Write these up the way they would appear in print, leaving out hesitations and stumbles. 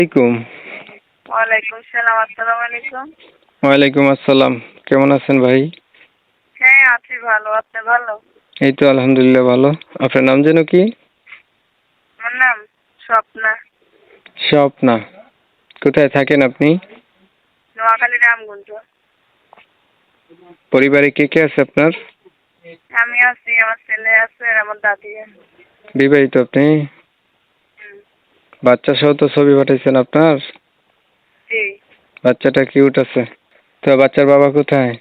আলাইকুম। ওয়ালাইকুম সালাম। আসসালামু আলাইকুম। ওয়ালাইকুম আসসালাম। কেমন আছেন ভাই? হ্যাঁ, আছি ভালো। আপনি ভালো? এই তো আলহামদুলিল্লাহ ভালো। আপনার নাম যেন কি? আমার নাম স্বপ্না। স্বপ্না। কোথায় থাকেন আপনি? নোয়াখালী রামগঞ্জ। পরিবারে কে কে আছে আপনার? আমি আছি, আমার ছেলে আছে আর আমার দাদি আছে। বিবাহিত আপনি? হুম, বাচ্চা সহ তো ছবি পাঠাইছেন আপনার? জি। বাচ্চাটা কিউট আছে। তো বাচ্চার বাবা কোথায়?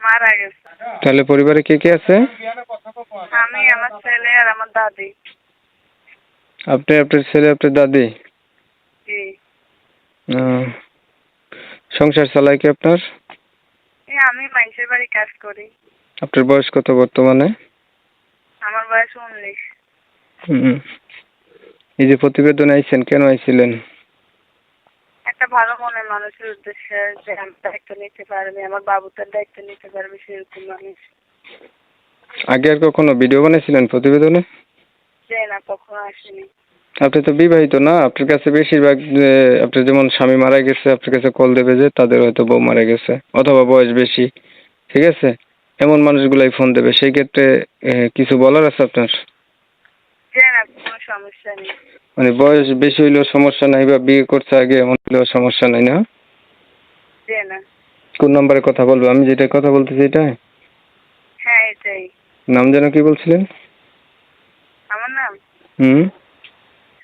মারা গেছে। তাহলে পরিবারে কে কে আছে? আমি, আমার ছেলে আর আমার দাদি। আপনি, আপনার ছেলে, আপনার দাদি? জি। আহ, সংসার চালায় কি আপনার? আমি মানুষের বাড়ি কাজ করি। আপনার বয়স কত বর্তমানে? আমার বয়স 19। হুম। এই যে প্রতিবেদন আইছেন, কেন আইছিলেন? একটা ভালো মনের মানুষের উদ্দেশ্যে, যে আমি দায়িত্ব নিতে পারবে, আমার বাবুটার দায়িত্ব নিতে পারবে, সেরকম মানুষ। আগে আর কখনো ভিডিও বানাইছিলেন প্রতিবেদনে? যে না, কখনো আসেনি। আপনি তো বিবাহিত না, আপনার কাছে বেশিরভাগ আপনার যেমন স্বামী মারা গেছে আপনার কাছে কল দেবে যে তাদের হয়তো বউ মারা গেছে অথবা বয়স বেশি, ঠিক আছে? এমন মানুষগুলাই ফোন দেবে। সেই ক্ষেত্রে কিছু বলার আছে আপনার? যে না, কোনো সমস্যা নেই। মানে বয়স বেশি হইলেও সমস্যা নাই বা বিয়ে করছে আগে এমন হইলেও সমস্যা নাই, না? যে না। কোন নম্বরে কথা বলবো? আমি যেটা কথা বলতেছি এটাই? হ্যাঁ, এটাই। নাম যেন কি বলছিলেন? আমার নাম হুম।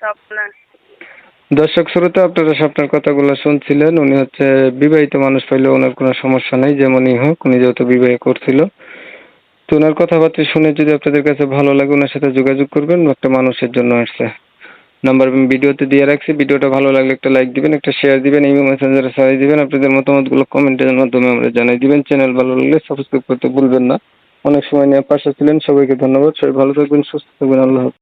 স্বপ্না। দর্শক শ্রোতা, আপনারা স্বপ্নের কথাগুলো শুনছিলেন। উনি হচ্ছে বিবাহিত মানুষ পাইলে ওনার কোনো সমস্যা নাই, যেমনই হোক। উনি যেহেতু বিবাহ করছিল, তো ওনার কথাবার্তা শুনে যদি আপনাদের কাছে ভালো লাগে ওনার সাথে যোগাযোগ করবেন। একটা মানুষের জন্য আসছে। নাম্বার আমি ভিডিওতে দিয়ে রাখছি। ভিডিওটা ভালো লাগলে একটা লাইক দিবেন, একটা শেয়ার দিবেন, ইমেল মেসেঞ্জারে ছড়িয়ে দিবেন। আপনাদের মতামতগুলো কমেন্টের মাধ্যমে আমরা জানাই দিবেন। চ্যানেল ভালো লাগলে সাবস্ক্রাইব করতে ভুলবেন না। অনেক সময় নিয়ে পাশে ছিলেন, সবাইকে ধন্যবাদ। সবাই ভালো থাকবেন, সুস্থ থাকবেন। আল্লাহ হাফেজ।